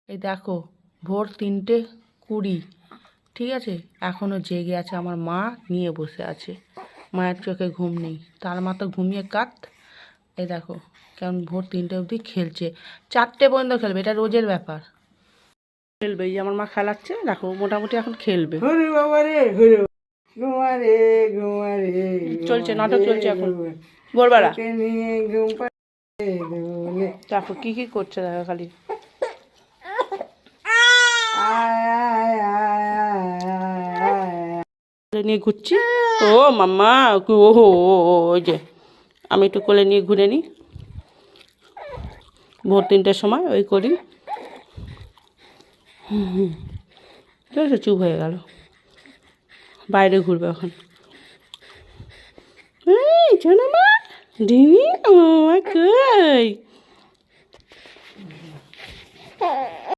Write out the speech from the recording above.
এই দেখো ভোর 3:20, ঠিক আছে, এখনও জেগে আছে। আমার মা নিয়ে বসে আছে, মায়ের চোখে ঘুম নেই, তার মা তো ঘুমিয়ে কাত। এই দেখো কেমন ভোর 3টে অবধি খেলছে, 4টে পর্যন্ত খেলবে, এটা রোজের ব্যাপার। খেলবে, এই যে আমার মা খেলাচ্ছে, দেখো মোটামুটি এখন খেলবে। চলছে নাটক, চলছে এখন ভোরবেলা। দেখো কি কি করছে, দেখো খালি নিয়ে ঘুরছি। ও মাম্মা, ওহো, ওই যে আমি একটু কোলে নিয়ে ঘুরে নিই, ভোর 3টের সময় ওই করি। ঠিক আছে, চুপ হয়ে গেল, বাইরে ঘুরবে এখন। এই শোনো মা, ডিমি, ও কই